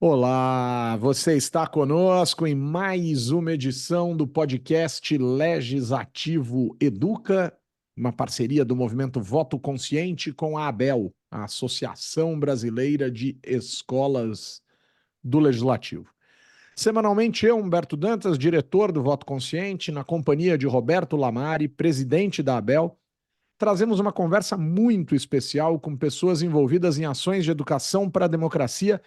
Olá, você está conosco em mais uma edição do podcast Legislativo Educa, uma parceria do movimento Voto Consciente com a ABEL, a Associação Brasileira de Escolas do Legislativo. Semanalmente eu, Humberto Dantas, diretor do Voto Consciente, na companhia de Roberto Lamari, presidente da ABEL, trazemos uma conversa muito especial com pessoas envolvidas em ações de educação para a democracia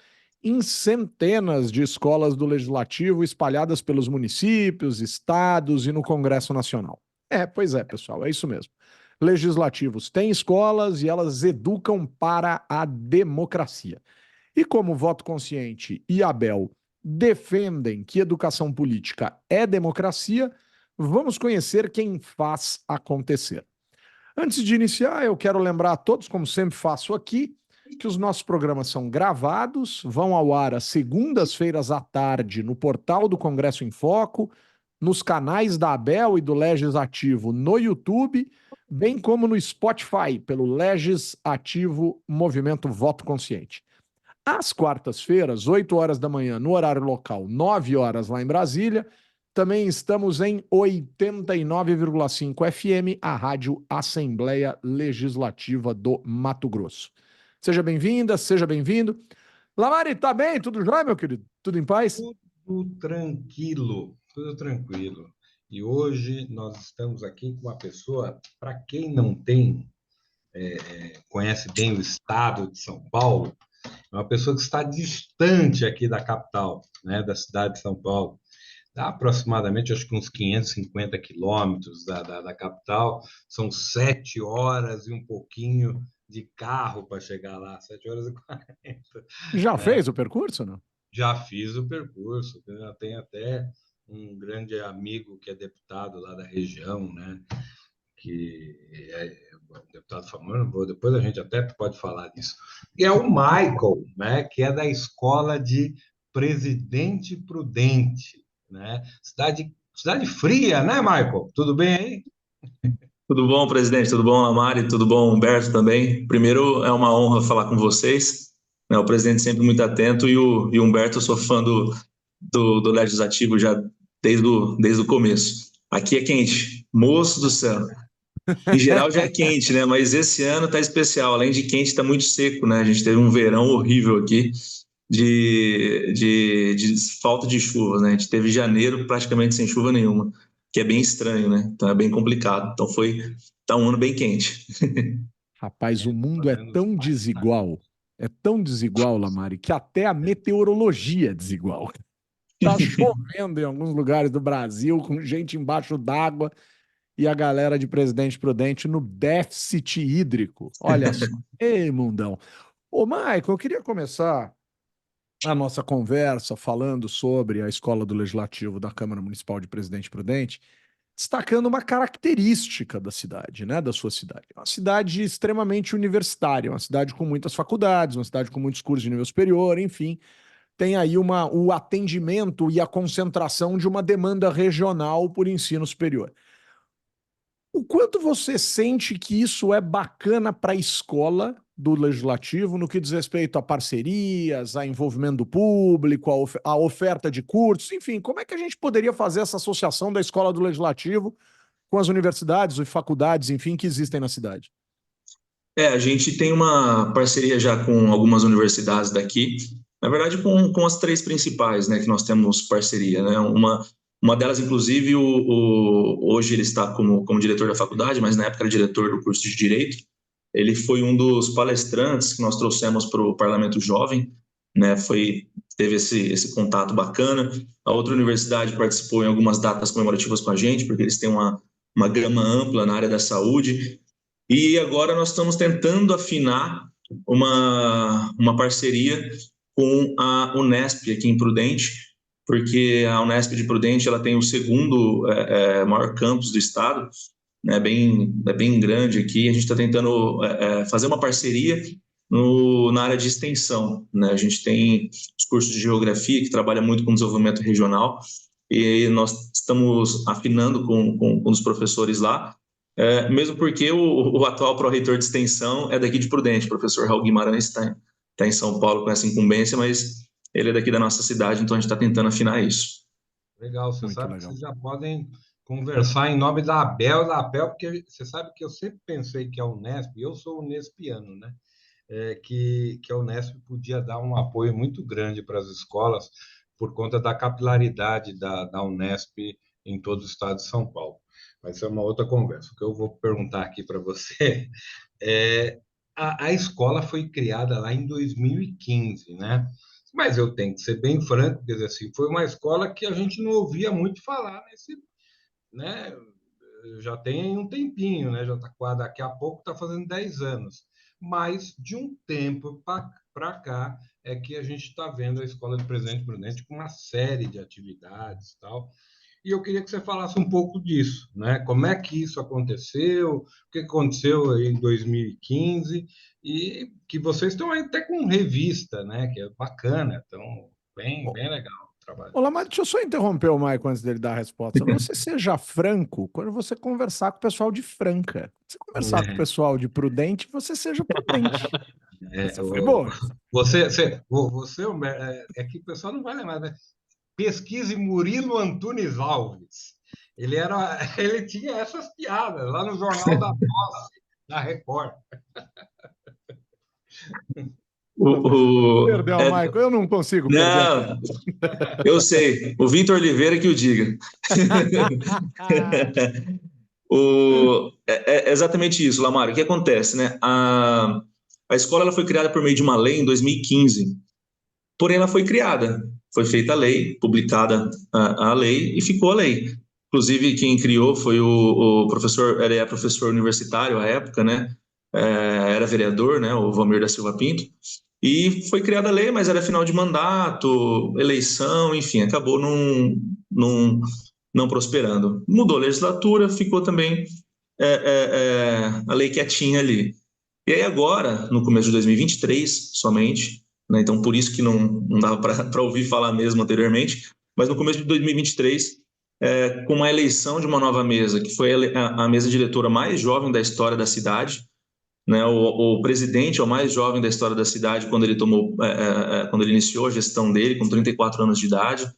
em centenas de escolas do Legislativo espalhadas pelos municípios, estados e no Congresso Nacional. Pois é, pessoal, é isso mesmo. Legislativos têm escolas e elas educam para a democracia. E como Voto Consciente e Abel defendem que educação política é democracia, vamos conhecer quem faz acontecer. Antes de iniciar, eu quero lembrar a todos, como sempre faço aqui, que os nossos programas são gravados, vão ao ar às segundas-feiras à tarde no portal do Congresso em Foco, nos canais da Abel e do Legislativo no YouTube, bem como no Spotify, pelo Legislativo Movimento Voto Consciente. Às quartas-feiras, 8 horas da manhã, no horário local, 9 horas lá em Brasília, também estamos em 89,5 FM, a Rádio Assembleia Legislativa do Mato Grosso. Seja bem-vinda, seja bem-vindo. Lamari, tá bem? Tudo jóia, meu querido? Tudo em paz? Tudo tranquilo, tudo tranquilo. E hoje nós estamos aqui com uma pessoa, para quem não conhece bem o estado de São Paulo, é uma pessoa que está distante aqui da capital, né, da cidade de São Paulo. Dá aproximadamente, acho que uns 550 quilômetros da capital, são 7 horas e um pouquinho de carro para chegar lá, 7 horas e 40. Já fez o percurso, não? Já fiz o percurso, eu tenho até um grande amigo que é deputado lá da região, né? Que é um deputado famoso, depois a gente até pode falar disso. E é o Michael, né? Que é da escola de Presidente Prudente, né? Cidade fria, né, Michael? Tudo bem aí? Tudo bom, presidente? Tudo bom, Amari? Tudo bom, Humberto também? Primeiro, é uma honra falar com vocês. Né? O presidente sempre muito atento e o Humberto, eu sou fã do Legislativo já desde o começo. Aqui é quente, moço do céu. Em geral já é quente, né? Mas esse ano tá especial. Além de quente, tá muito seco, né? A gente teve um verão horrível aqui de falta de chuva, né? A gente teve janeiro praticamente sem chuva nenhuma, que é bem estranho, né? Então é bem complicado. Então tá um ano bem quente. Rapaz, o mundo é tão desigual, Lamari, que até a meteorologia é desigual. Tá chovendo em alguns lugares do Brasil, com gente embaixo d'água e a galera de Presidente Prudente no déficit hídrico. Olha só. Ei, mundão. Ô, Maicon, eu queria começar a nossa conversa falando sobre a Escola do Legislativo da Câmara Municipal de Presidente Prudente, destacando uma característica da cidade, né, da sua cidade. É uma cidade extremamente universitária, uma cidade com muitas faculdades, uma cidade com muitos cursos de nível superior, enfim, tem aí o atendimento e a concentração de uma demanda regional por ensino superior. O quanto você sente que isso é bacana para a escola do Legislativo no que diz respeito a parcerias, a envolvimento do público, a oferta de cursos, enfim, como é que a gente poderia fazer essa associação da escola do Legislativo com as universidades e faculdades, enfim, que existem na cidade? A gente tem uma parceria já com algumas universidades daqui, na verdade com as três principais, né, que nós temos parceria, né, uma delas, inclusive, hoje ele está como diretor da faculdade, mas na época era diretor do curso de Direito. Ele foi um dos palestrantes que nós trouxemos para o Parlamento Jovem, né, teve esse contato bacana. A outra universidade participou em algumas datas comemorativas com a gente, porque eles têm uma gama ampla na área da saúde. E agora nós estamos tentando afinar uma parceria com a Unesp aqui em Prudente, porque a Unesp de Prudente ela tem o segundo maior campus do estado, né, é bem grande aqui. A gente está tentando fazer uma parceria na área de extensão, né? A gente tem os cursos de geografia que trabalha muito com desenvolvimento regional e nós estamos afinando com os professores lá. Mesmo porque o atual pró-reitor de extensão é daqui de Prudente, o professor Raul Guimarães está em São Paulo com essa incumbência, mas ele é daqui da nossa cidade, então a gente está tentando afinar isso. Legal, você Muito sabe que legal. vocês já podem conversar em nome da APEL, porque você sabe que eu sempre pensei que a Unesp, e eu sou unespiano, né? Que a Unesp podia dar um apoio muito grande para as escolas por conta da capilaridade da Unesp em todo o estado de São Paulo. Vai ser uma outra conversa. O que eu vou perguntar aqui para você é: a escola foi criada lá em 2015, né? Mas eu tenho que ser bem franco, quer dizer assim, foi uma escola que a gente não ouvia muito falar nesse, né? Já tem um tempinho, né? Já tá, daqui a pouco está fazendo 10 anos. Mas de um tempo para cá é que a gente está vendo a Escola de Presidente Prudente com uma série de atividades e tal. E eu queria que você falasse um pouco disso, né? Como é que isso aconteceu, o que aconteceu em 2015, e que vocês estão aí até com revista, né? Que é bacana, então, bem legal o trabalho. Olá, mas deixa eu só interromper o Maicon antes dele dar a resposta. Você seja franco quando você conversar com o pessoal de Franca. Se você conversar com o pessoal de Prudente, você seja prudente. Essa foi boa. Você é que o pessoal não vai lembrar, né? Pesquise Murilo Antunes Alves. Ele tinha essas piadas lá no Jornal da Posse, da Record. Perdeu, Maicon. Eu não consigo perder a piada. Não, eu sei. O Vitor Oliveira que o diga. É exatamente isso, Lamário. O que acontece, né? A escola ela foi criada por meio de uma lei em 2015. Porém, ela foi criada. Foi feita a lei, publicada a lei e ficou a lei. Inclusive, quem criou foi o professor, ele é professor universitário à época, né? Era vereador, né? O Valmir da Silva Pinto. E foi criada a lei, mas era final de mandato, eleição, enfim, acabou não prosperando. Mudou a legislatura, ficou também a lei quietinha ali. E aí agora, no começo de 2023, somente, né, então por isso que não dava para ouvir falar mesmo anteriormente, mas no começo de 2023, com uma eleição de uma nova mesa, que foi a mesa diretora mais jovem da história da cidade, né, o presidente é o mais jovem da história da cidade quando ele quando ele iniciou a gestão dele, com 34 anos de idade,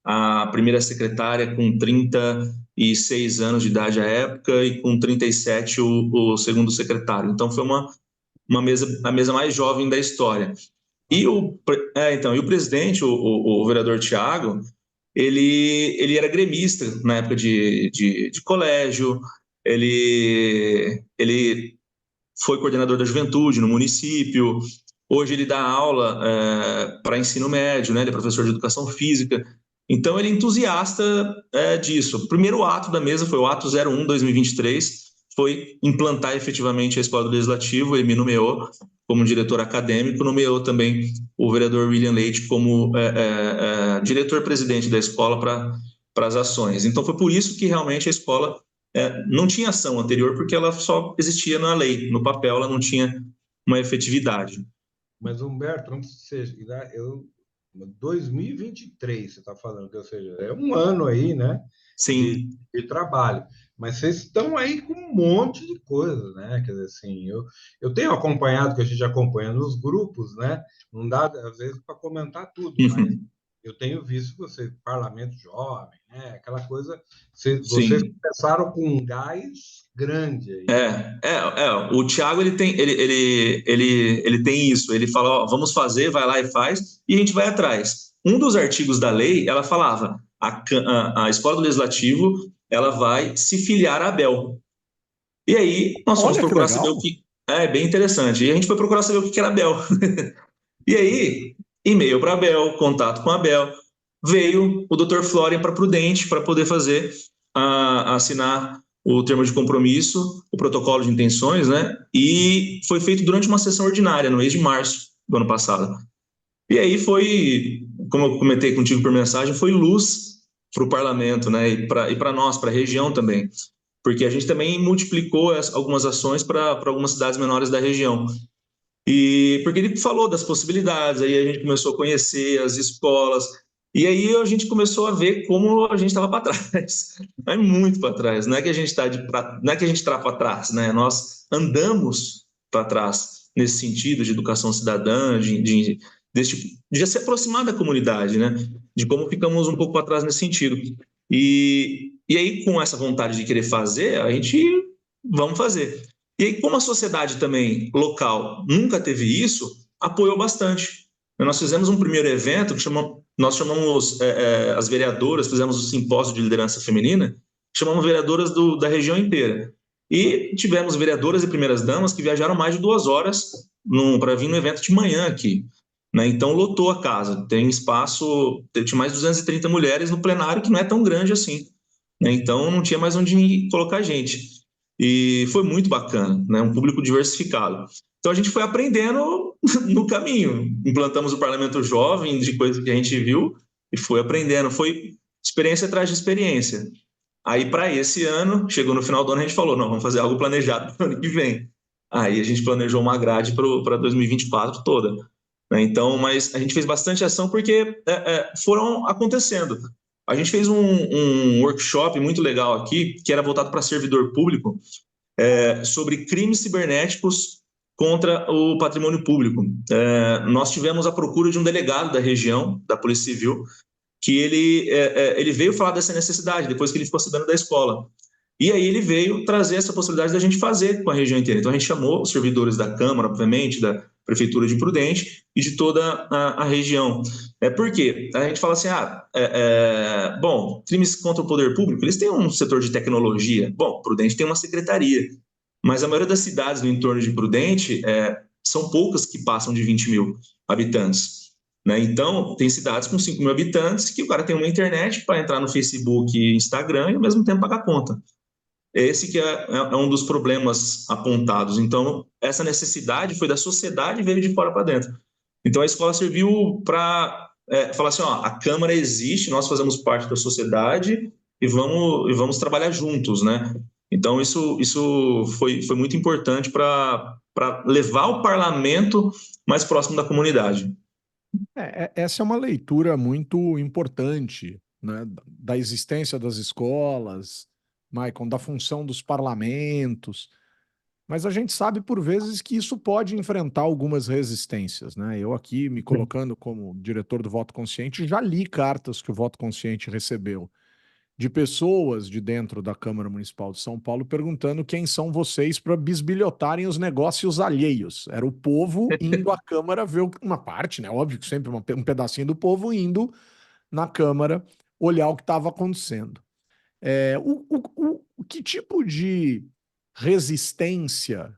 a primeira secretária com 36 anos de idade à época e com 37 o segundo secretário. Então foi a mesa mais jovem da história. E e o presidente, o vereador Tiago, ele era gremista na época de colégio, ele foi coordenador da juventude no município, hoje ele dá aula para ensino médio, né? Ele é professor de educação física, então ele é entusiasta disso. O primeiro ato da mesa foi o ato 01/2023, foi implantar efetivamente a Escola do Legislativo. Ele me nomeou como diretor acadêmico, nomeou também o vereador William Leite como diretor-presidente da escola para as ações. Então foi por isso que realmente a escola não tinha ação anterior, porque ela só existia na lei, no papel ela não tinha uma efetividade. Mas, Humberto, antes de você, 2023, você está falando, ou seja, é um ano aí, né, Sim. de trabalho. Mas vocês estão aí com um monte de coisa, né? Quer dizer, assim, eu tenho acompanhado, que a gente acompanha nos grupos, né? Não dá, às vezes, para comentar tudo, mas eu tenho visto você, parlamento jovem, né? Aquela coisa, vocês começaram com um gás grande aí. O Thiago ele tem isso, ele fala, ó, vamos fazer, vai lá e faz, e a gente vai atrás. Um dos artigos da lei, ela falava, a Escola do Legislativo, ela vai se filiar à ABEL. E aí, nós fomos procurar saber o que... É bem interessante. E a gente foi procurar saber o que era a ABEL. E aí, e-mail para a ABEL, contato com a ABEL, veio o Dr. Florian para Prudente, para poder assinar o termo de compromisso, o protocolo de intenções, né? E foi feito durante uma sessão ordinária, no mês de março do ano passado. E aí foi, como eu comentei contigo por mensagem, foi luz para o parlamento, né? E para nós, para a região também. Porque a gente também multiplicou algumas ações para algumas cidades menores da região. E porque ele falou das possibilidades, aí a gente começou a conhecer as escolas, e aí a gente começou a ver como a gente estava para trás, é muito para trás. Não é que a gente está para trás, né? Nós andamos para trás nesse sentido de educação cidadã, de de se aproximar da comunidade, né? De como ficamos um pouco para trás nesse sentido. E aí, com essa vontade de querer fazer, a gente vamos fazer. E aí, como a sociedade também local nunca teve isso, apoiou bastante. Nós fizemos um primeiro evento que nós chamamos as vereadoras, fizemos um simpósio de liderança feminina, chamamos vereadoras da região inteira. E tivemos vereadoras e primeiras damas que viajaram mais de 2 horas para vir no evento de manhã aqui. Né? Então, lotou a casa. Tem espaço, tinha mais de 230 mulheres no plenário, que não é tão grande assim. Né? Então, não tinha mais onde colocar gente. E foi muito bacana, né? Um público diversificado. Então, a gente foi aprendendo no caminho. Implantamos o Parlamento Jovem, de coisas que a gente viu, e foi aprendendo. Foi experiência atrás de experiência. Aí, para esse ano, chegou no final do ano, a gente falou, não, vamos fazer algo planejado para o ano que vem. Aí, a gente planejou uma grade para 2024 toda. Né? Então, mas a gente fez bastante ação porque foram acontecendo. A gente fez um workshop muito legal aqui, que era voltado para servidor público, sobre crimes cibernéticos contra o patrimônio público. Nós tivemos a procura de um delegado da região, da Polícia Civil, que ele veio falar dessa necessidade, depois que ele ficou sabendo da escola. E aí ele veio trazer essa possibilidade da gente fazer com a região inteira. Então a gente chamou os servidores da Câmara, obviamente, da Prefeitura de Prudente e de toda a região. Por quê? A gente fala assim, bom, crimes contra o poder público, eles têm um setor de tecnologia. Bom, Prudente tem uma secretaria, mas a maioria das cidades no entorno de Prudente são poucas que passam de 20 mil habitantes. Né? Então, tem cidades com 5 mil habitantes que o cara tem uma internet para entrar no Facebook e Instagram e ao mesmo tempo pagar conta. Esse que é um dos problemas apontados. Então, essa necessidade foi da sociedade e veio de fora para dentro. Então, a escola serviu para falar assim, a Câmara existe, nós fazemos parte da sociedade e vamos trabalhar juntos, né? Então, isso foi muito importante para levar o parlamento mais próximo da comunidade. Essa é uma leitura muito importante, né, da existência das escolas, Maicon, da função dos parlamentos, mas a gente sabe por vezes que isso pode enfrentar algumas resistências, né? Eu aqui me colocando como diretor do Voto Consciente, já li cartas que o Voto Consciente recebeu de pessoas de dentro da Câmara Municipal de São Paulo perguntando quem são vocês para bisbilhotarem os negócios alheios. Era o povo indo à Câmara ver uma parte, né? Óbvio que sempre um pedacinho do povo indo na Câmara olhar o que estava acontecendo. Que tipo de resistência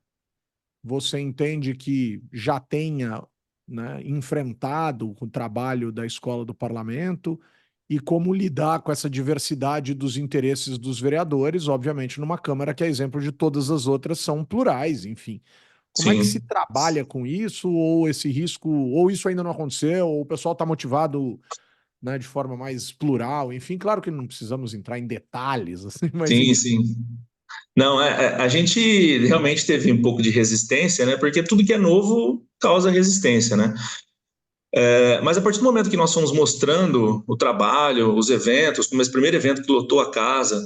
você entende que já tenha, né, enfrentado o trabalho da Escola do Parlamento e como lidar com essa diversidade dos interesses dos vereadores, obviamente numa Câmara que é exemplo de todas as outras são plurais, enfim. Como é que se trabalha com isso, ou esse risco, ou isso ainda não aconteceu, ou o pessoal está motivado, né, de forma mais plural, enfim, claro que não precisamos entrar em detalhes, assim, mas... Sim. Não, a gente realmente teve um pouco de resistência, né? Porque tudo que é novo causa resistência, né? Mas a partir do momento que nós fomos mostrando o trabalho, os eventos, como esse primeiro evento que lotou a casa,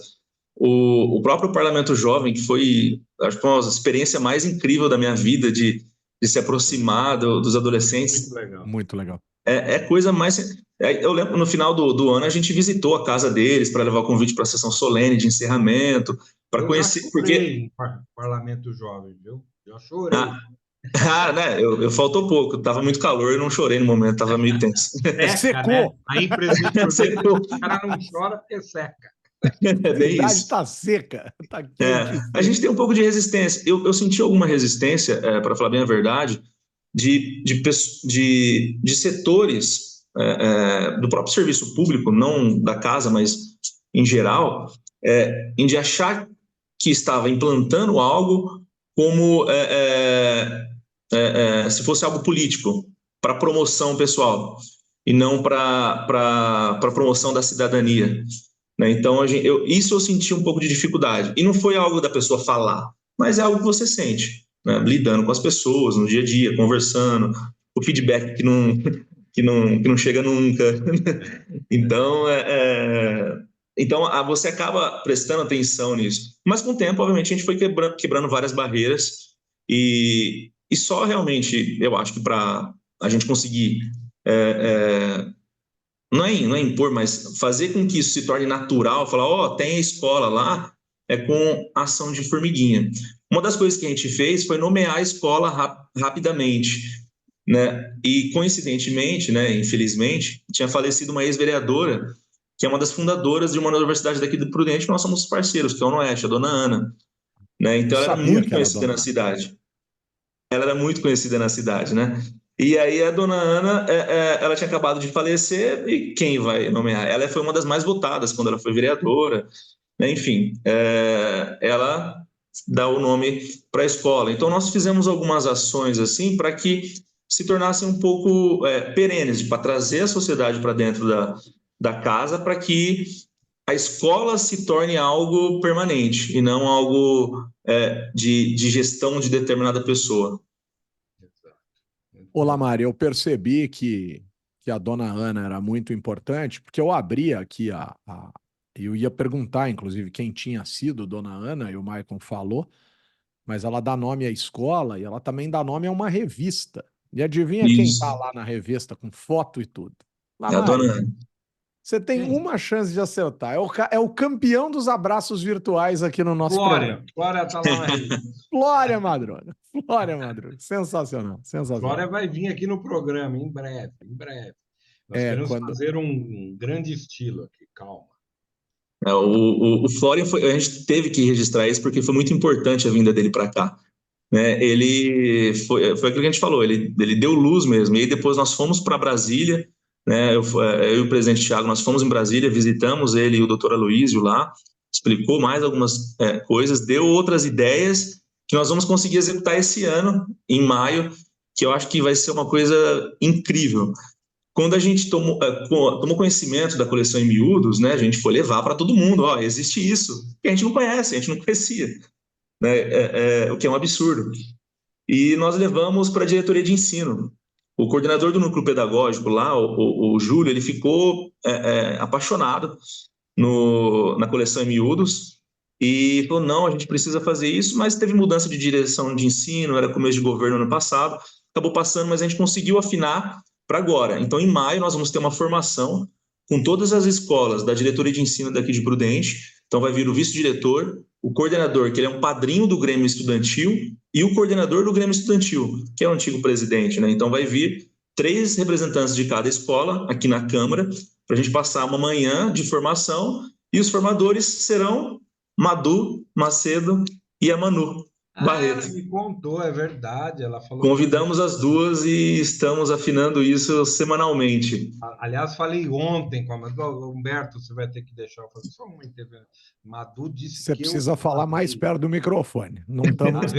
o próprio Parlamento Jovem, que foi, acho que uma experiência mais incrível da minha vida de se aproximar dos adolescentes. Muito legal. Muito legal. Coisa mais... Eu lembro, no final do ano, a gente visitou a casa deles para levar o convite para a sessão solene de encerramento, para conhecer... Porque Parlamento Jovem, viu? Já chorei. Né? Eu faltou pouco, estava muito calor e não chorei no momento, estava meio tenso. Secou! Né? Aí, presidente, secou. O cara não chora porque seca. A cidade está seca. Tá a gente tem um pouco de resistência. Eu senti alguma resistência, para falar bem a verdade, de setores do próprio serviço público, não da casa, mas em geral, em de achar que estava implantando algo como se fosse algo político, para promoção pessoal, e não para promoção da cidadania. Né? Então, isso eu senti um pouco de dificuldade. E não foi algo da pessoa falar, mas é algo que você sente, né? Lidando com as pessoas no dia a dia, conversando, o feedback que não chega nunca. Então, então, você acaba prestando atenção nisso. Mas, com o tempo, obviamente, a gente foi quebrando várias barreiras e só realmente, eu acho que para a gente conseguir, não é impor, mas fazer com que isso se torne natural, falar, tem a escola lá, com ação de formiguinha. Uma das coisas que a gente fez foi nomear a escola rapidamente, né? E coincidentemente, né, infelizmente, tinha falecido uma ex-vereadora, que é uma das fundadoras de uma universidade daqui do Prudente, que nós somos parceiros, que é o Noeste, a dona Ana, né? Então Eu ela era sabia muito que era conhecida dona na Ana. cidade. Ela era muito conhecida na cidade, né? E aí a dona Ana, ela tinha acabado de falecer e quem vai nomear? Ela foi uma das mais votadas quando ela foi vereadora, né? Enfim, ela dá o nome para a escola. Então nós fizemos algumas ações assim para que se tornassem um pouco perenes, para trazer a sociedade para dentro da casa, para que a escola se torne algo permanente e não algo de gestão de determinada pessoa. Olá, Mari, eu percebi que a dona Ana era muito importante, porque eu abri aqui eu ia perguntar, inclusive, quem tinha sido dona Ana, e o Maicon falou, mas ela dá nome à escola e ela também dá nome a uma revista. E adivinha quem tá Isso, lá na revista com foto e tudo? Lá, é a dona Mari, Ana. você tem Quem? uma chance de acertar. É o campeão dos abraços virtuais aqui no nosso programa. Glória tá lá na revista. Glória Madrona. Glória Madrona. Sensacional, sensacional. Glória vai vir aqui no programa em breve, em breve. Nós É, queremos quando. fazer um grande estilo aqui, calma. O Florian, a gente teve que registrar isso porque foi muito importante a vinda dele para cá. Né? Ele foi aquilo que a gente falou, ele deu luz mesmo. E aí depois nós fomos para Brasília, né? Eu e o presidente Thiago, nós fomos em Brasília, visitamos ele e o doutor Aloísio lá, explicou mais algumas coisas, deu outras ideias que nós vamos conseguir executar esse ano, em maio, que eu acho que vai ser uma coisa incrível. Quando a gente tomou conhecimento da coleção em miúdos, né, a gente foi levar para todo mundo, existe isso, que a gente não conhece, a gente não conhecia, né, o que é um absurdo. E nós levamos para a diretoria de ensino. O coordenador do núcleo pedagógico lá, o Júlio, ele ficou apaixonado na coleção em miúdos e falou, não, a gente precisa fazer isso, mas teve mudança de direção de ensino, era começo de governo ano passado, acabou passando, mas a gente conseguiu afinar para agora. Então, em maio, nós vamos ter uma formação com todas as escolas da diretoria de ensino daqui de Prudente. Então, vai vir o vice-diretor, o coordenador, que ele é um padrinho do Grêmio Estudantil, e o coordenador do Grêmio Estudantil, que é o antigo presidente, né? Então, vai vir 3 representantes de cada escola aqui na Câmara, para a gente passar uma manhã de formação, e os formadores serão Madu Macedo e a Manu Barreto. Ela me contou, é verdade. Ela falou que Convidamos as duas e estamos afinando isso semanalmente. aliás, falei ontem com a Madu, Humberto, você vai ter que deixar eu fazer só uma intervenção. Madu disse Você que eu precisa falar mais falei. perto do microfone. Não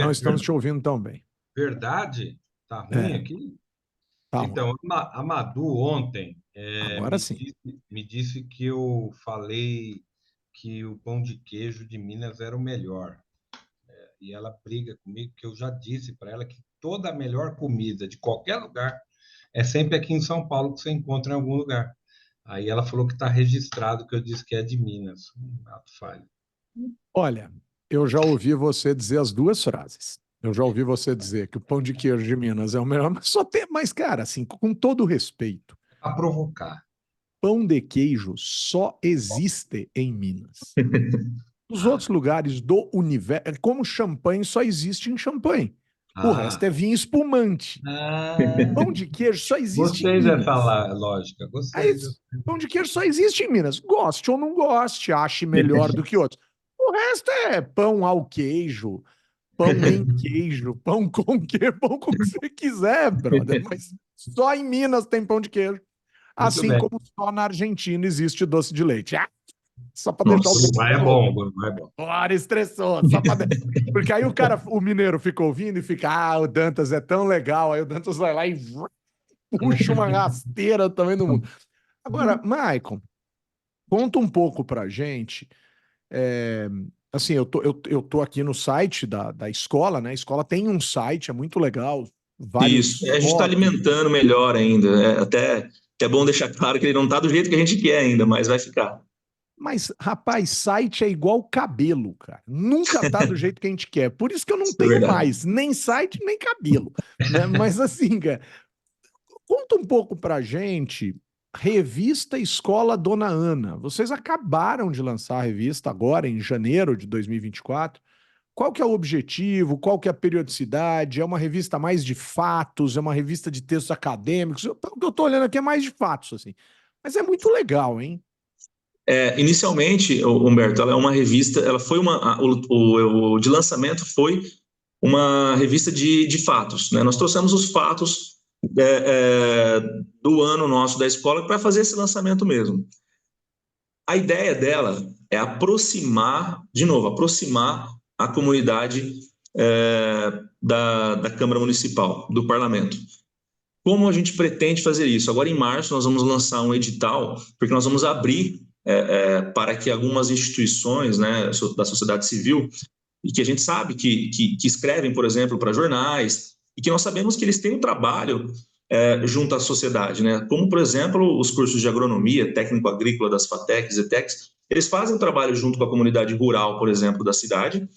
estamos te ouvindo tão bem. Verdade? Tá ruim É, aqui? tá ruim. Então, a Madu ontem Agora sim. me disse que eu falei que o pão de queijo de Minas era o melhor. E ela briga comigo, que eu já disse para ela que toda a melhor comida de qualquer lugar é sempre aqui em São Paulo que você encontra em algum lugar. Aí ela falou que está registrado que eu disse que é de Minas. Ato falho. Olha, eu já ouvi você dizer as duas frases. Eu já ouvi você dizer que o pão de queijo de Minas é o melhor, mas só tem, mas cara, assim, com todo respeito, A provocar. pão de queijo só existe em Minas. Nos Ah, outros lugares do universo, como champanhe só existe em champanhe. O resto é vinho espumante. Pão de queijo só existe em gostei dessa Minas. lógica. Aí, Gostei dessa. pão de queijo só existe em Minas. Goste ou não goste, ache melhor do que outros. O resto é pão ao queijo, pão em queijo, pão com queijo, pão com o que você quiser, brother. Mas só em Minas tem pão de queijo. Muito Assim bem. como só na Argentina existe doce de leite. Só para deixar o Nossa. Uruguai é bom, Uruguai é bom. Agora estressou, só pra... Porque aí o mineiro fica ouvindo e fica, o Dantas é tão legal, aí o Dantas vai lá e puxa uma rasteira também do mundo. Agora, Maicon, conta um pouco pra gente, assim, eu tô aqui no site da escola, né? A escola tem um site, é muito legal, vários Isso, a gente está fotos. alimentando melhor ainda. Até é bom deixar claro que ele não está do jeito que a gente quer ainda, mas vai ficar. Mas, rapaz, site é igual cabelo, cara. Nunca tá do jeito que a gente quer. Por isso que eu não Isso é tenho verdade. mais, nem site, nem cabelo, né? Mas assim, cara, Conta um pouco pra gente, revista Escola Dona Ana. Vocês acabaram de lançar a revista agora, em janeiro de 2024. Qual que é o objetivo? Qual que é a periodicidade? É uma revista mais de fatos? É uma revista de textos acadêmicos? O que eu tô olhando aqui é mais de fatos, assim. Mas é muito legal, hein? Inicialmente, Humberto, ela é uma revista, ela foi o de lançamento foi uma revista de fatos, né? Nós trouxemos os fatos do ano nosso da escola para fazer esse lançamento mesmo. A ideia dela é aproximar, de novo, aproximar a comunidade da Câmara Municipal, do Parlamento. Como a gente pretende fazer isso? Agora, em março, nós vamos lançar um edital, porque nós vamos abrir para que algumas instituições, né, da sociedade civil, e que a gente sabe que escrevem, por exemplo, para jornais, e que nós sabemos que eles têm um trabalho junto à sociedade, né? Como, por exemplo, os cursos de agronomia, técnico-agrícola das FATECs e ETECs, eles fazem um trabalho junto com a comunidade rural, por exemplo, da cidade,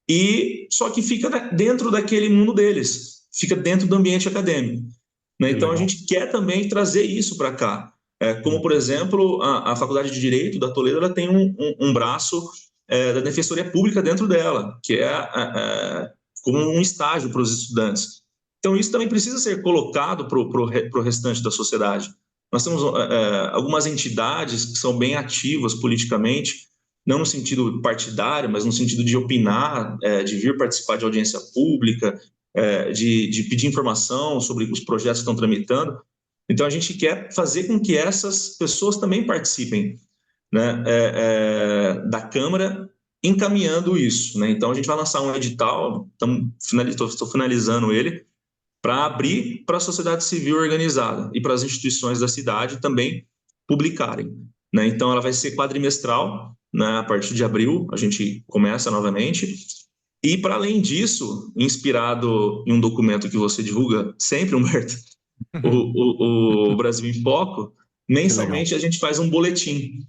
e só que fica dentro daquele mundo deles, fica dentro do ambiente acadêmico, né? Então, a gente quer também trazer isso para cá. Como, por exemplo, a Faculdade de Direito da Toledo, ela tem um braço da Defensoria Pública dentro dela, que como um estágio para os estudantes. Então, isso também precisa ser colocado para o restante da sociedade. Nós temos algumas entidades que são bem ativas politicamente, não no sentido partidário, mas no sentido de opinar, de vir participar de audiência pública, de pedir informação sobre os projetos que estão tramitando. Então, a gente quer fazer com que essas pessoas também participem, né, da Câmara, encaminhando isso, né? Então, a gente vai lançar um edital, estou finalizando ele, para abrir para a sociedade civil organizada e para as instituições da cidade também publicarem, né? Então, ela vai ser quadrimestral, né? A partir de abril, a gente começa novamente. E, para além disso, inspirado em um documento que você divulga sempre, Humberto, o Brasil em Foco, mensalmente a gente faz um boletim.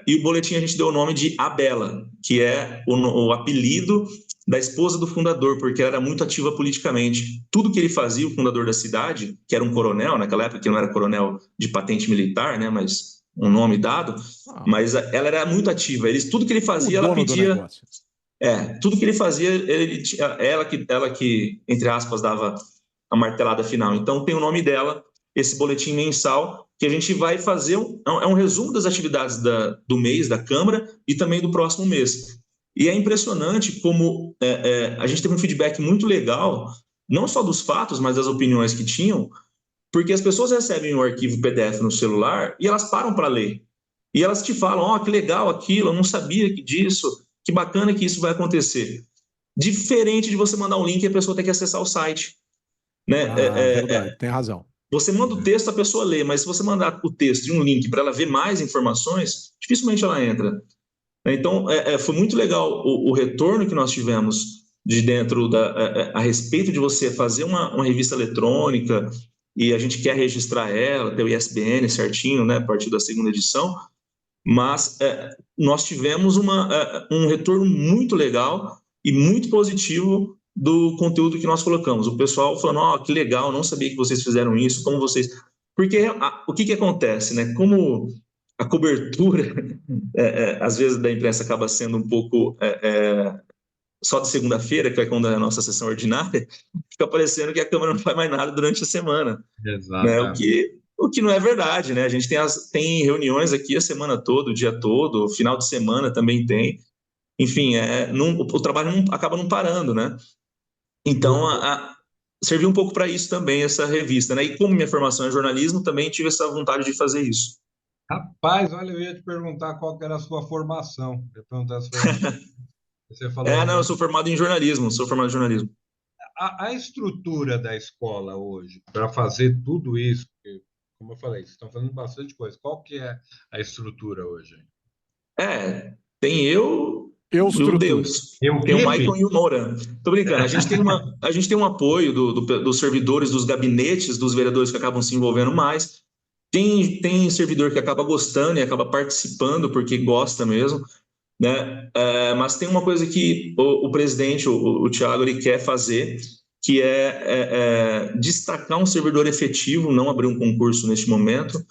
E o boletim a gente deu o nome de Abela, que é o apelido da esposa do fundador, porque ela era muito ativa politicamente. Tudo que ele fazia, o fundador da cidade, que era um coronel, naquela época que não era coronel de patente militar, né, mas um nome dado, mas ela era muito ativa. Tudo que ele fazia, ela pedia... tudo que ele fazia, ela que, entre aspas, dava a martelada final. Então, tem o nome dela, esse boletim mensal, que a gente vai fazer, é um resumo das atividades do mês da Câmara e também do próximo mês. E é impressionante como a gente teve um feedback muito legal, não só dos fatos, mas das opiniões que tinham, porque as pessoas recebem o arquivo PDF no celular e elas param para ler. E elas te falam, que legal aquilo, eu não sabia disso, que bacana que isso vai acontecer. Diferente de você mandar um link e a pessoa ter que acessar o site, né? Verdade, tem razão. Você manda o texto, a pessoa lê, mas se você mandar o texto e um link para ela ver mais informações, dificilmente ela entra. Então, foi muito legal o retorno que nós tivemos de dentro a respeito de você fazer uma revista eletrônica, e a gente quer registrar ela, ter o ISBN certinho, né, a partir da segunda edição, mas nós tivemos um retorno muito legal e muito positivo do conteúdo que nós colocamos. O pessoal falando, que legal, não sabia que vocês fizeram isso, como vocês... Porque o que acontece, né? Como a cobertura, às vezes, da imprensa acaba sendo um pouco só de segunda-feira, que é quando é a nossa sessão ordinária, fica parecendo que a Câmara não faz mais nada durante a semana. Exato. Né? O que não é verdade, né? A gente tem reuniões aqui a semana toda, o dia todo, final de semana também tem. Enfim, o trabalho acaba não parando, né? Então, serviu um pouco para isso também, essa revista, né? E como minha formação é jornalismo, também tive essa vontade de fazer isso. Rapaz, olha, eu ia te perguntar qual que era a sua formação. Eu ia perguntar se você falou... eu sou formado em jornalismo, A estrutura da escola hoje, para fazer tudo isso, porque, como eu falei, vocês estão fazendo bastante coisa. Qual que é a estrutura hoje? Tem eu e o Deus. Tem o Michael e o Moura. Tô brincando. A gente tem um apoio dos servidores, dos gabinetes, dos vereadores que acabam se envolvendo mais. Tem servidor que acaba gostando e acaba participando porque gosta mesmo, né? Mas tem uma coisa que o presidente, o Thiago, ele quer fazer, que é destacar um servidor efetivo, não abrir um concurso neste momento,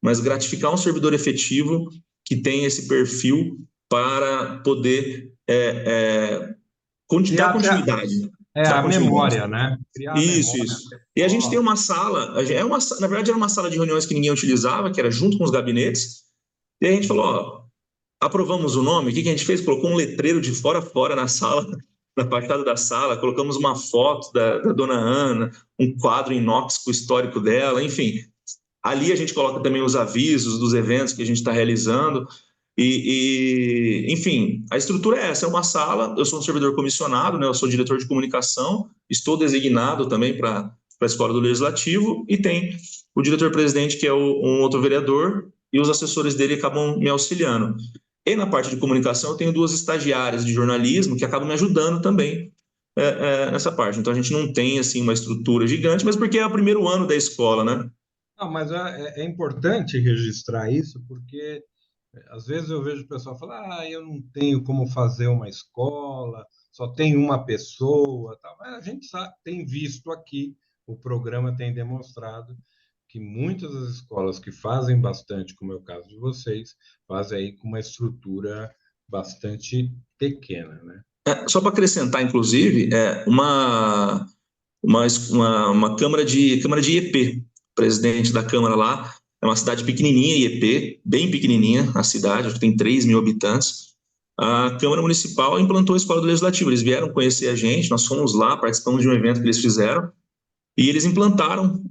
mas gratificar um servidor efetivo que tem esse perfil para poder dar continuidade. A memória, né? Criar isso. E a gente tem uma sala, na verdade era uma sala de reuniões que ninguém utilizava, que era junto com os gabinetes, e a gente falou, aprovamos o nome, o que a gente fez? Colocou um letreiro de fora a fora na sala, na fachada da sala, colocamos uma foto da dona Ana, um quadro inox com o histórico dela, enfim. Ali a gente coloca também os avisos dos eventos que a gente está realizando. Enfim, a estrutura é essa, é uma sala, eu sou um servidor comissionado, né, eu sou diretor de comunicação, estou designado também para a Escola do Legislativo, e tem o diretor-presidente, que é um outro vereador, e os assessores dele acabam me auxiliando. E na parte de comunicação eu tenho 2 estagiárias de jornalismo que acabam me ajudando também nessa parte. Então a gente não tem assim uma estrutura gigante, mas porque é o primeiro ano da escola, né? Não, mas é importante registrar isso, porque às vezes eu vejo o pessoal falar, eu não tenho como fazer uma escola, só tem uma pessoa, tal. Mas a gente tem visto aqui, o programa tem demonstrado que muitas das escolas que fazem bastante, como é o caso de vocês, fazem aí com uma estrutura bastante pequena, né? Só para acrescentar, inclusive, uma Câmara de IEP, presidente da Câmara lá, é uma cidade pequenininha, IEP, bem pequenininha a cidade, acho que tem 3 mil habitantes. A Câmara Municipal implantou a Escola do Legislativo, eles vieram conhecer a gente, nós fomos lá, participamos de um evento que eles fizeram, e eles implantaram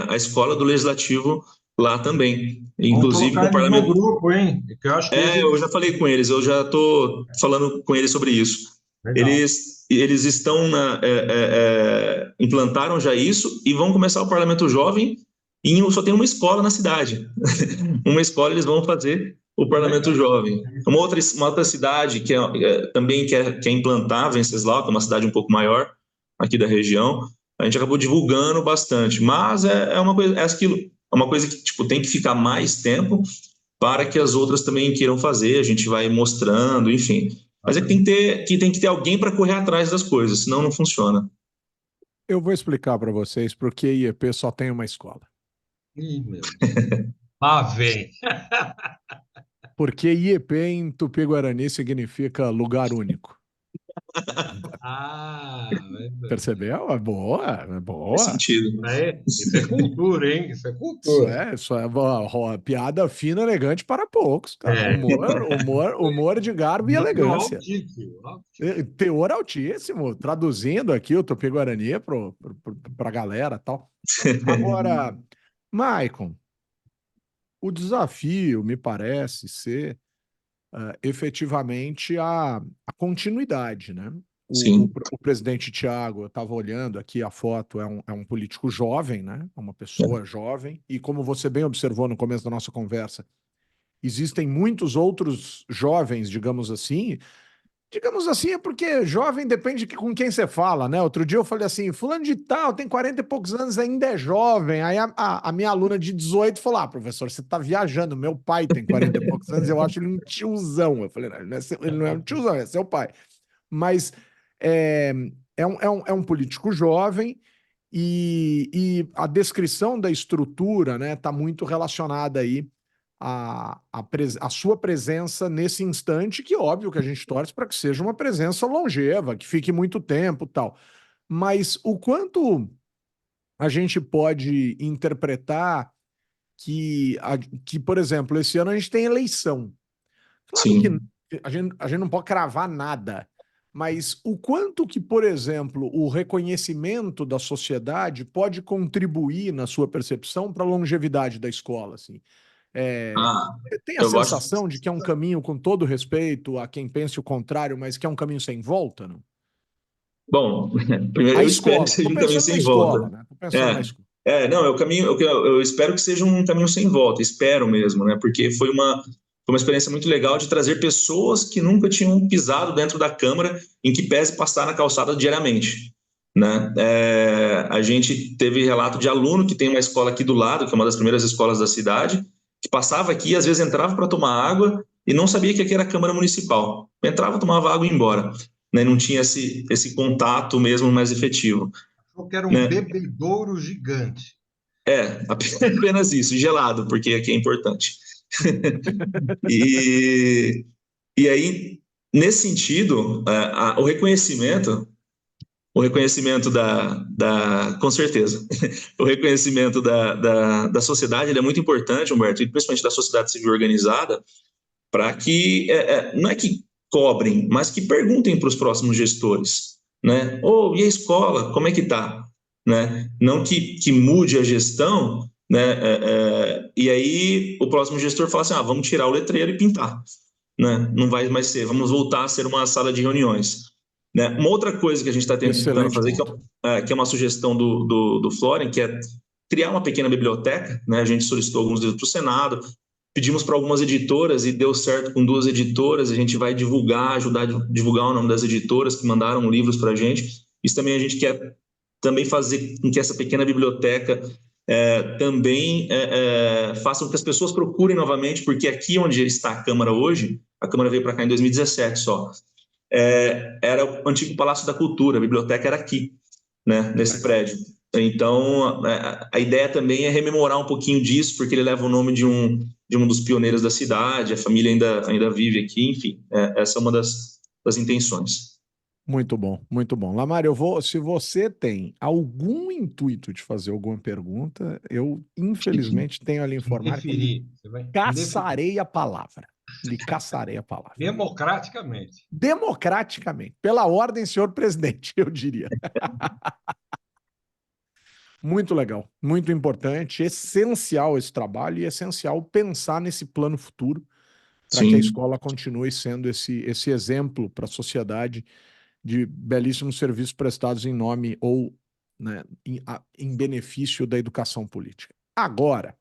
a Escola do Legislativo lá também, inclusive com o parlamento. No grupo, hein? Que eu acho que eu já falei com eles, eu já estou falando com eles sobre isso. Legal. Eles estão implantaram já isso e vão começar o Parlamento Jovem, e só tem uma escola na cidade. Uma escola eles vão fazer o Parlamento Jovem. Uma outra cidade que também quer implantar, Venceslau, que é uma cidade um pouco maior aqui da região, a gente acabou divulgando bastante, mas é uma coisa que tipo, tem que ficar mais tempo para que as outras também queiram fazer, a gente vai mostrando, enfim. Mas é que tem que ter alguém para correr atrás das coisas, senão não funciona. Eu vou explicar para vocês porque IEP só tem uma escola. Ih, meu Deus. Lá vem. Porque IEP em Tupi-Guarani significa lugar único. Percebeu? É boa. Faz sentido. Isso é cultura, hein? Isso é cultura. Isso é piada fina, elegante para poucos, cara. Humor de garbo e elegância. Teor altíssimo. Traduzindo aqui o Tupi-Guarani para a galera e tal. Agora, Maicon, o desafio me parece ser efetivamente a continuidade, né? O presidente Thiago, eu estava olhando aqui a foto, é um político jovem, né? Uma pessoa jovem, e como você bem observou no começo da nossa conversa, existem muitos outros jovens, digamos assim é porque jovem depende com quem você fala, né? Outro dia eu falei assim, fulano de tal, tem 40 e poucos anos, ainda é jovem. Aí a minha aluna de 18 falou, professor, você tá viajando, meu pai tem 40 e poucos anos, eu acho ele um tiozão. Eu falei, não, ele não é um tiozão, é seu pai. Mas é um político jovem e a descrição da estrutura, né, tá muito relacionada aí a sua presença nesse instante, que óbvio que a gente torce para que seja uma presença longeva, que fique muito tempo, tal. Mas o quanto a gente pode interpretar que, por exemplo, esse ano a gente tem eleição. Claro que a gente não pode cravar nada, mas o quanto que, por exemplo, o reconhecimento da sociedade pode contribuir, na sua percepção, para a longevidade da escola, assim. Tem a sensação de que é um caminho, com todo respeito a quem pense o contrário, mas que é um caminho sem volta, não? Bom, primeiro eu espero que seja um caminho sem volta. Né? Não, é o caminho. Eu espero que seja um caminho sem volta, espero mesmo, né? Porque foi uma experiência muito legal de trazer pessoas que nunca tinham pisado dentro da Câmara, em que pese passar na calçada diariamente, né? A gente teve relato de aluno que tem uma escola aqui do lado, que é uma das primeiras escolas da cidade, que passava aqui, às vezes entrava para tomar água e não sabia que aqui era a Câmara Municipal. Entrava, tomava água e ia embora. né? Não tinha esse contato mesmo mais efetivo. Achou que era um Né? bebedouro gigante. Apenas isso, gelado, porque aqui é importante. E aí, nesse sentido, o reconhecimento com certeza, o reconhecimento da sociedade ele é muito importante, Humberto, e principalmente da sociedade civil organizada, para que, não é que cobrem, mas que perguntem para os próximos gestores, né? E a escola, como é que está? Né? Não que mude a gestão, né? E aí o próximo gestor fala assim, vamos tirar o letreiro e pintar. Né? Não vai mais ser, vamos voltar a ser uma sala de reuniões. Né? Uma outra coisa que a gente está tentando fazer, que é uma sugestão do Florian, que é criar uma pequena biblioteca, né? A gente solicitou alguns livros para o Senado, pedimos para algumas editoras e deu certo com 2 editoras, a gente vai ajudar a divulgar o nome das editoras que mandaram livros para a gente. Isso também a gente quer também fazer com que essa pequena biblioteca também faça com que as pessoas procurem novamente, porque aqui onde está a Câmara hoje, a Câmara veio para cá em 2017 só, era o antigo Palácio da Cultura, a biblioteca era aqui, né, nesse prédio. Então, a ideia também é rememorar um pouquinho disso, porque ele leva o nome de um dos pioneiros da cidade, a família ainda vive aqui, enfim, essa é uma das intenções. Muito bom, muito bom. Lamário, se você tem algum intuito de fazer alguma pergunta, eu, infelizmente, tenho ali informar que lhe caçarei a palavra. Lhe caçarei a palavra. Democraticamente. Democraticamente. Pela ordem, senhor presidente, eu diria. Muito legal, muito importante, essencial esse trabalho e essencial pensar nesse plano futuro para que a escola continue sendo esse exemplo para a sociedade de belíssimos serviços prestados em nome ou, né, em benefício da educação política. Agora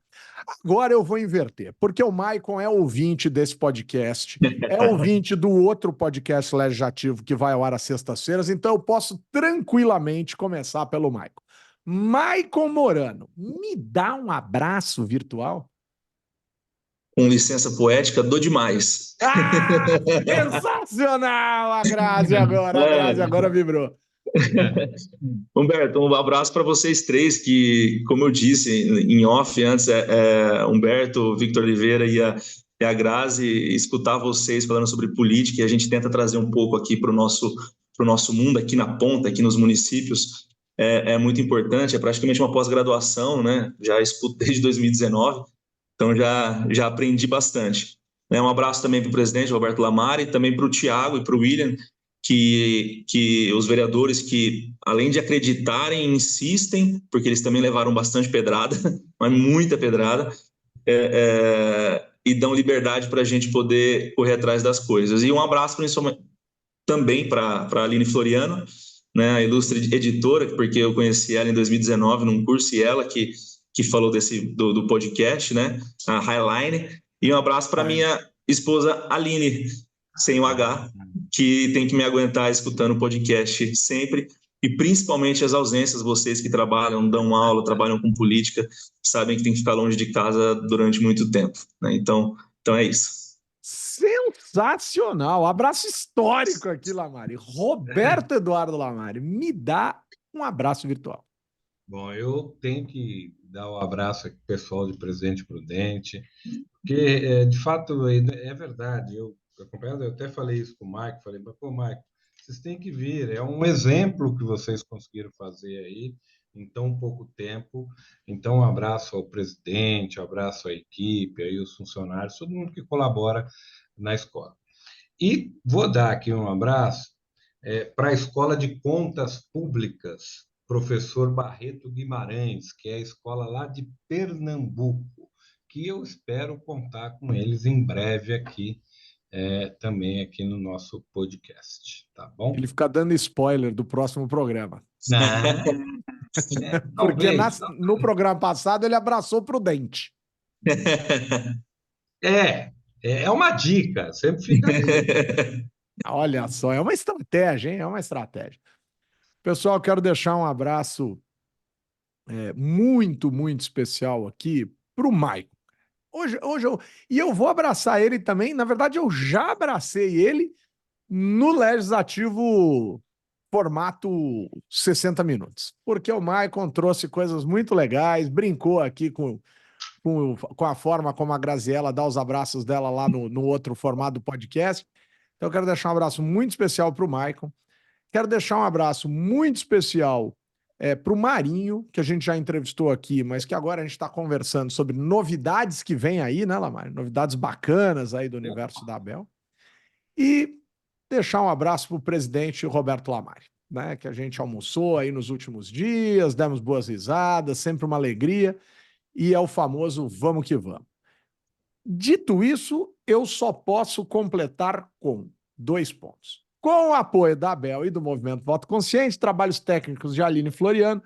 eu vou inverter, porque o Maicon é ouvinte desse podcast, é ouvinte do outro podcast legislativo que vai ao ar às sextas-feiras, então eu posso tranquilamente começar pelo Maicon. Maicon Morano, me dá um abraço virtual? Com licença poética, dou demais. Sensacional! A Grazi agora vibrou. Humberto, um abraço para vocês três, que, como eu disse em off antes, Humberto, Victor Oliveira e a Grazi, escutar vocês falando sobre política, e a gente tenta trazer um pouco aqui para o nosso mundo, aqui na ponta, aqui nos municípios, é muito importante, é praticamente uma pós-graduação, né? Já escuto desde 2019, então já aprendi bastante. Um abraço também para o presidente Roberto Lamari, também para o Tiago e para o William, que os vereadores que, além de acreditarem, insistem, porque eles também levaram bastante pedrada, mas muita pedrada, e dão liberdade para a gente poder correr atrás das coisas. E um abraço principalmente também para a Aline Floriano, né, a ilustre editora, porque eu conheci ela em 2019 num curso, e ela que falou do podcast, né, a Highline, e um abraço para minha esposa Aline, sem o H, que tem que me aguentar escutando o podcast sempre, e principalmente as ausências, vocês que trabalham, dão aula, trabalham com política, sabem que tem que ficar longe de casa durante muito tempo, né? Então é isso. Sensacional! Abraço histórico aqui, Lamari. Roberto Eduardo Lamari, me dá um abraço virtual. Bom, eu tenho que dar um abraço aqui, pessoal de Presidente Prudente, porque, de fato, é verdade. Eu até falei isso com o Mike, falei, pô, Mike, vocês têm que vir, é um exemplo que vocês conseguiram fazer aí em tão pouco tempo. Então, um abraço ao presidente, um abraço à equipe, aí os funcionários, todo mundo que colabora na escola. E vou dar aqui um abraço para a Escola de Contas Públicas, professor Barreto Guimarães, que é a escola lá de Pernambuco, que eu espero contar com eles em breve aqui, também aqui no nosso podcast, tá bom? Ele fica dando spoiler do próximo programa. Não. Porque no programa passado ele abraçou Prudente. É uma dica, sempre fica aí. Olha só, é uma estratégia, hein? É uma estratégia. Pessoal, quero deixar um abraço muito, muito especial aqui para o Maicon. Hoje eu vou abraçar ele também. Na verdade, eu já abracei ele no Legislativo formato 60 minutos, porque o Maicon trouxe coisas muito legais, brincou aqui com a forma como a Graziella dá os abraços dela lá no outro formato do podcast. Então eu quero deixar um abraço muito especial para o Maicon. Quero deixar um abraço muito especial para o Marinho, que a gente já entrevistou aqui, mas que agora a gente está conversando sobre novidades que vem aí, né, Lamar? Novidades bacanas aí do universo da Abel. E deixar um abraço para o presidente Roberto Lamari, né? Que a gente almoçou aí nos últimos dias, demos boas risadas, sempre uma alegria, e é o famoso vamos que vamos. Dito isso, eu só posso completar com 2 pontos. Com o apoio da Abel e do Movimento Voto Consciente, trabalhos técnicos de Aline Floriano,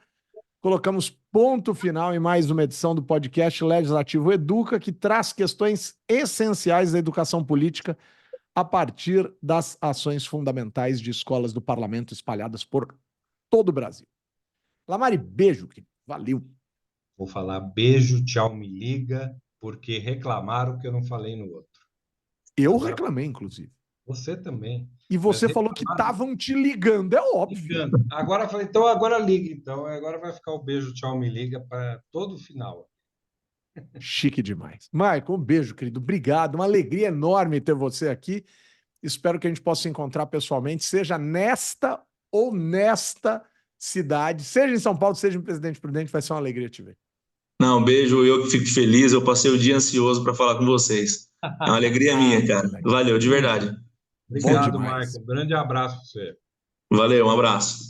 colocamos ponto final em mais uma edição do podcast Legislativo Educa, que traz questões essenciais da educação política a partir das ações fundamentais de escolas do parlamento espalhadas por todo o Brasil. Lamari, beijo, querido. Valeu. Vou falar beijo, tchau, me liga, porque reclamaram que eu não falei no outro. Eu Agora, reclamei, inclusive. Você também. E você Mas falou que estavam te ligando, é óbvio. ligando. Agora eu falei, então agora liga. Então agora vai ficar o beijo, tchau, me liga para todo o final. Chique demais. Maicon, um beijo, querido. Obrigado. Uma alegria enorme ter você aqui. Espero que a gente possa se encontrar pessoalmente, seja nesta ou nesta cidade, seja em São Paulo, seja em Presidente Prudente, vai ser uma alegria te ver. Não, beijo, eu que fico feliz, eu passei o dia ansioso para falar com vocês. É uma alegria minha, cara. Valeu, de verdade. Obrigado, Marco. Um grande abraço para você. Valeu, um abraço.